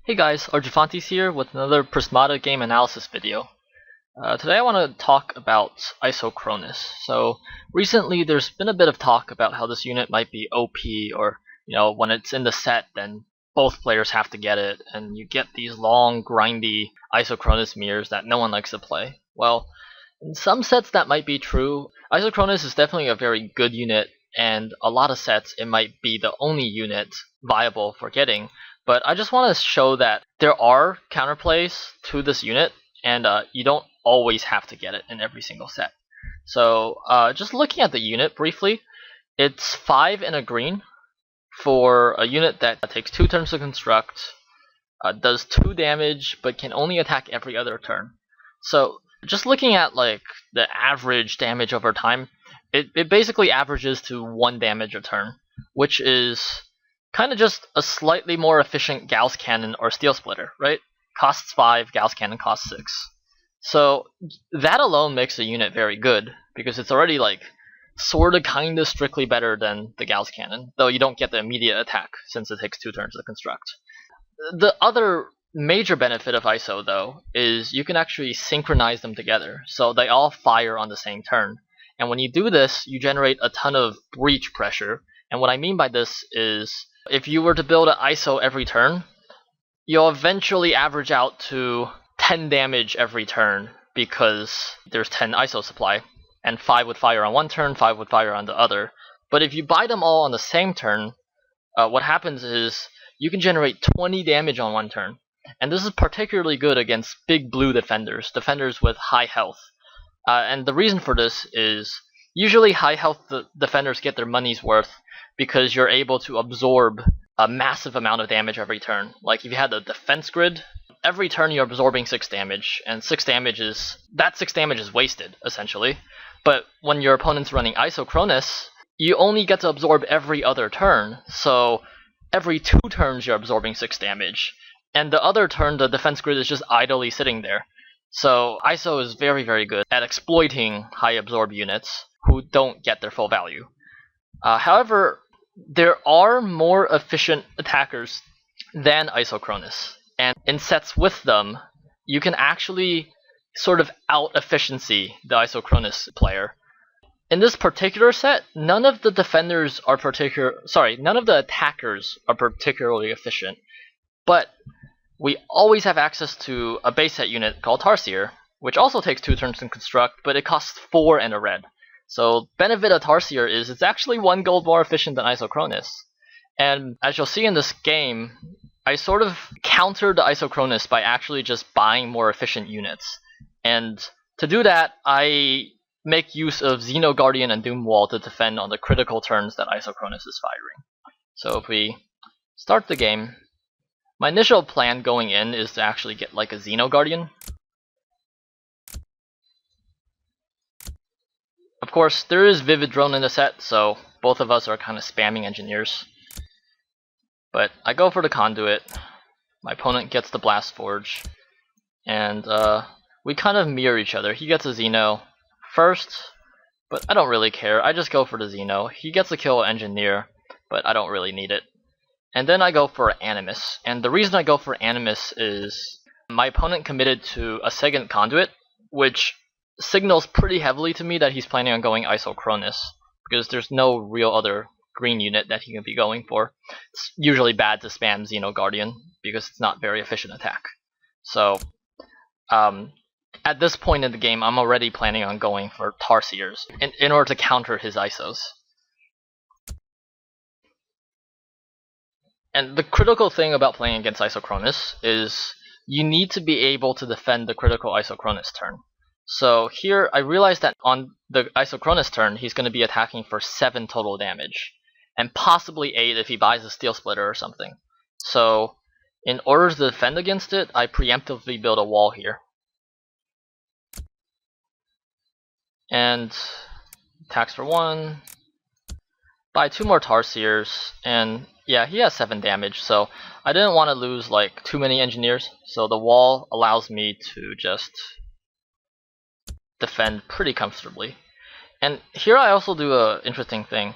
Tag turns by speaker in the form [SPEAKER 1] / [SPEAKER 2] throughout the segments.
[SPEAKER 1] Hey guys, Arjufantes here with another Prismata game analysis video. Today I want to talk about ISO Kronus. So recently there's been a bit of talk about how this unit might be OP, or when it's in the set then both players have to get it and you get these long grindy ISO Kronus mirrors that no one likes to play. Well, in some sets that might be true. ISO Kronus is definitely a very good unit, and a lot of sets it might be the only unit viable for getting. But I just want to show that there are counterplays to this unit, and you don't always have to get it in every single set. So just looking at the unit briefly, it's 5 and a green for a unit that takes 2 turns to construct, does 2 damage, but can only attack every other turn. So just looking at like the average damage over time, it basically averages to 1 damage a turn, which is kind of just a slightly more efficient Gauss Cannon or Steel Splitter, right? Costs 5, Gauss Cannon costs 6. So that alone makes the unit very good, because it's already like sorta kinda strictly better than the Gauss Cannon, though you don't get the immediate attack since it takes 2 turns to construct. The other major benefit of ISO though is you can actually synchronize them together, so they all fire on the same turn. And when you do this, you generate a ton of breach pressure. And what I mean by this is, if you were to build an ISO every turn, you'll eventually average out to 10 damage every turn, because there's 10 ISO supply, and 5 would fire on one turn, 5 would fire on the other. But if you buy them all on the same turn, what happens is you can generate 20 damage on one turn. And this is particularly good against big blue defenders with high health. And the reason for this is, usually high health defenders get their money's worth because you're able to absorb a massive amount of damage every turn. Like if you had a defense grid, every turn you're absorbing 6 damage, and 6 damage is wasted, essentially. But when your opponent's running ISO Kronus, you only get to absorb every other turn, so every 2 turns you're absorbing 6 damage. And the other turn, the defense grid is just idly sitting there. So ISO is very, very good at exploiting high absorb units who don't get their full value. However, there are more efficient attackers than ISO Kronus, and in sets with them, you can actually sort of out-efficiency the ISO Kronus player. In this particular set, none of the attackers are particularly efficient, but we always have access to a base set unit called Tarsier, which also takes 2 turns to construct, but it costs 4 and a red. So benefit of Tarsier is it's actually 1 gold more efficient than ISO Kronus. And as you'll see in this game, I sort of countered the ISO Kronus by actually just buying more efficient units. And to do that, I make use of Xeno Guardian and Doom Wall to defend on the critical turns that ISO Kronus is firing. So if we start the game, my initial plan going in is to actually get like a Xeno Guardian. Of course, there is Vivid Drone in the set, so both of us are kind of spamming engineers. But I go for the Conduit, my opponent gets the Blast Forge, and we kind of mirror each other. He gets a Xeno first, but I don't really care. I just go for the Xeno. He gets a kill Engineer, but I don't really need it. And then I go for Animus, and the reason I go for Animus is my opponent committed to a second Conduit, which signals pretty heavily to me that he's planning on going ISO Kronus, because there's no real other green unit that he can be going for. It's usually bad to spam Xeno Guardian, because it's not very efficient attack. So at this point in the game, I'm already planning on going for Tarsiers in order to counter his ISOs. And the critical thing about playing against ISO Kronus is you need to be able to defend the critical ISO Kronus turn. So here I realized that on the ISO Kronus turn, he's going to be attacking for 7 total damage, and possibly 8 if he buys a Steel Splitter or something. So in order to defend against it, I preemptively build a wall here. And attacks for 1, buy 2 more Tarsiers, and yeah, he has 7 damage, so I didn't want to lose like too many engineers, so the wall allows me to just defend pretty comfortably. And here I also do an interesting thing.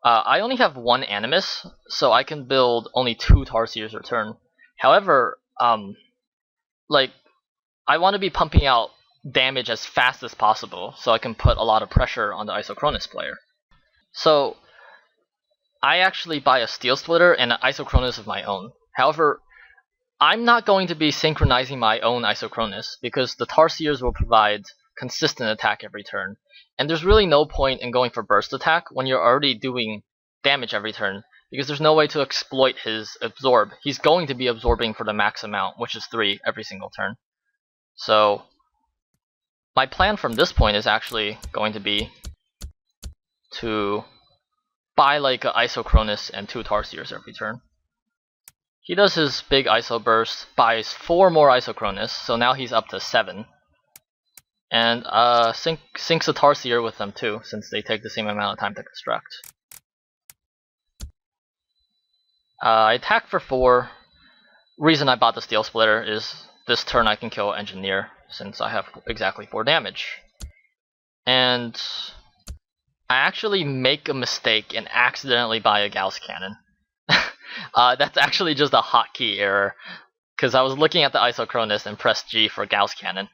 [SPEAKER 1] I only have 1 Animus, so I can build only 2 Tarsiers a turn. However, like I want to be pumping out damage as fast as possible so I can put a lot of pressure on the Isocronus player. So I actually buy a Steel Splitter and an Isocronus of my own. However, I'm not going to be synchronizing my own Isocronus because the Tarsiers will provide consistent attack every turn, and there's really no point in going for burst attack when you're already doing damage every turn, because there's no way to exploit his absorb. He's going to be absorbing for the max amount, which is 3 every single turn. So my plan from this point is actually going to be to buy like an Isocronus and 2 Tarsiers every turn. He does his big ISO burst, buys 4 more Isocronus, so now he's up to 7. And sinks a Tarsier with them too, since they take the same amount of time to construct. I attack for 4. Reason I bought the Steel Splitter is this turn I can kill Engineer, since I have exactly 4 damage. And I actually make a mistake and accidentally buy a Gauss Cannon. That's actually just a hotkey error, because I was looking at the Isocronus and pressed G for Gauss Cannon,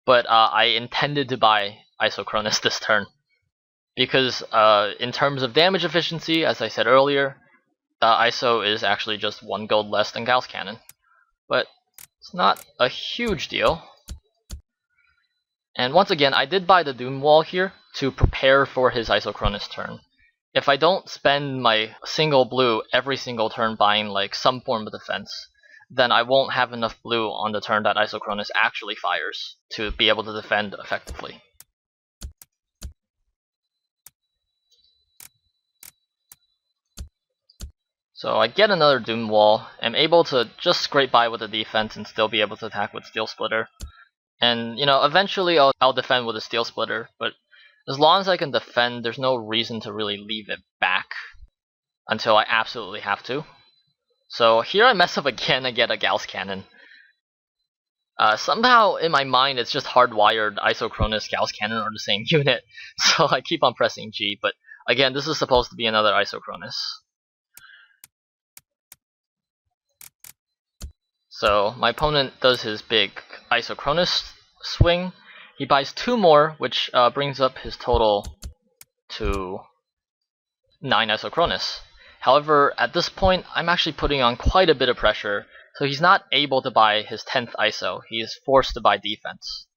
[SPEAKER 1] but I intended to buy Isocronus this turn, because in terms of damage efficiency, as I said earlier, ISO is actually just 1 gold less than Gauss Cannon, but it's not a huge deal. And once again, I did buy the Doom Wall here to prepare for his Isocronus turn. If I don't spend my single blue every single turn buying like some form of defense, then I won't have enough blue on the turn that Isocronus actually fires to be able to defend effectively. So I get another Doom Wall, I'm able to just scrape by with the defense and still be able to attack with Steel Splitter. And eventually I'll defend with a Steel Splitter, but as long as I can defend, there's no reason to really leave it back until I absolutely have to. So here I mess up again and get a Gauss Cannon. Somehow in my mind it's just hardwired Isocronus Gauss Cannon are the same unit, so I keep on pressing G, but again, this is supposed to be another Isocronus. So my opponent does his big Isocronus swing. He buys 2 more, which brings up his total to 9 Isocronus. However, at this point, I'm actually putting on quite a bit of pressure, so he's not able to buy his 10th ISO. He is forced to buy defense.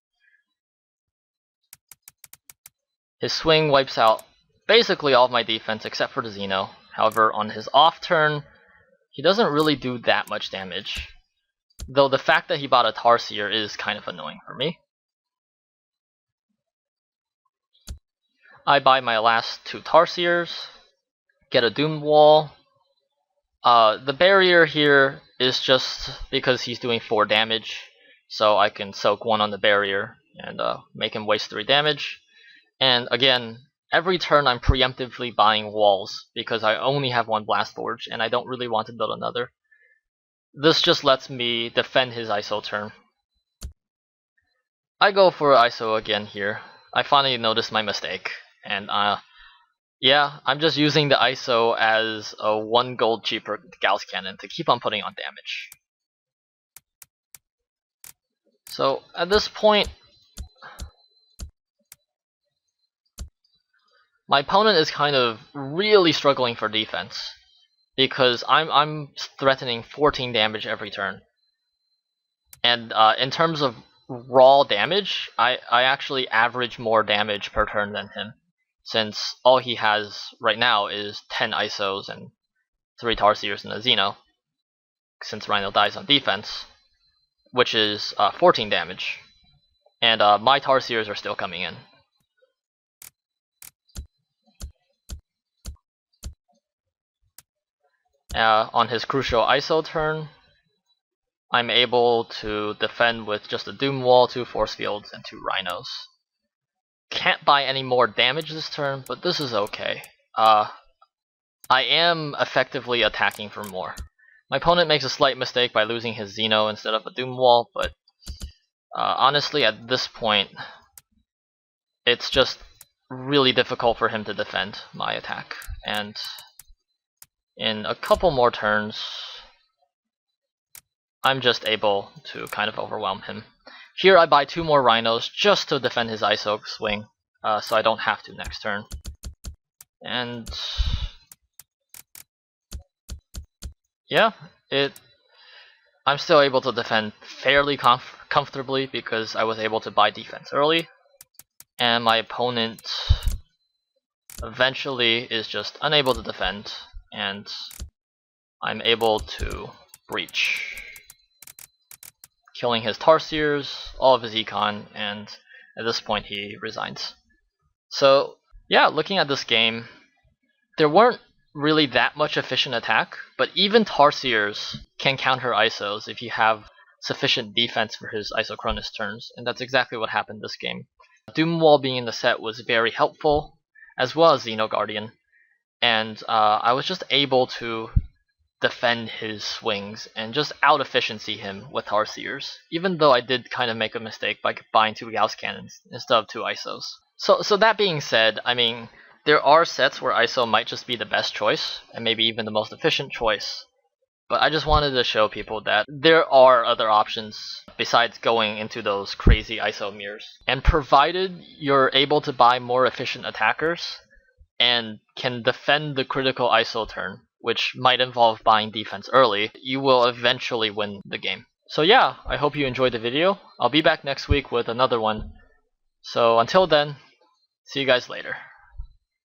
[SPEAKER 1] His swing wipes out basically all of my defense except for the Xeno. However, on his off turn, he doesn't really do that much damage, though the fact that he bought a Tarsier is kind of annoying for me. I buy my last 2 Tarsiers, get a Doom Wall. The barrier here is just because he's doing 4 damage, so I can soak 1 on the barrier and make him waste 3 damage. And again, every turn I'm preemptively buying walls because I only have 1 Blast Forge and I don't really want to build another. This just lets me defend his ISO turn. I go for ISO again here. I finally noticed my mistake, and yeah, I'm just using the ISO as a 1 gold cheaper Gauss Cannon to keep on putting on damage. So at this point, my opponent is kind of really struggling for defense, because I'm threatening 14 damage every turn. And in terms of raw damage, I actually average more damage per turn than him, since all he has right now is 10 ISOs and 3 Tarsiers and a Xeno, since Rhino dies on defense, which is 14 damage. And my Tarsiers are still coming in. On his crucial ISO turn, I'm able to defend with just a Doom Wall, 2 Force Fields, and 2 Rhinos. Can't buy any more damage this turn, but this is okay. I am effectively attacking for more. My opponent makes a slight mistake by losing his Xeno instead of a Doom Wall, but honestly at this point, it's just really difficult for him to defend my attack. And in a couple more turns, I'm just able to kind of overwhelm him. Here I buy 2 more rhinos just to defend his ISO swing, so I don't have to next turn. And yeah, I'm still able to defend fairly comfortably because I was able to buy defense early, and my opponent eventually is just unable to defend, and I'm able to breach, killing his Tarsiers, all of his econ, and at this point he resigns. So yeah, looking at this game, there weren't really that much efficient attack, but even Tarsiers can counter ISOs if you have sufficient defense for his ISO Kronus turns, and that's exactly what happened this game. Doom Wall being in the set was very helpful, as well as Xeno Guardian, and I was just able to defend his swings and just out efficiency him with Tarsiers, even though I did kind of make a mistake by buying 2 Gauss cannons instead of 2 ISOs. So that being said, I mean, there are sets where ISO might just be the best choice, and maybe even the most efficient choice. But I just wanted to show people that there are other options besides going into those crazy ISO mirrors. And provided you're able to buy more efficient attackers and can defend the critical ISO turn, which might involve buying defense early, you will eventually win the game. So yeah, I hope you enjoyed the video. I'll be back next week with another one. So until then, see you guys later.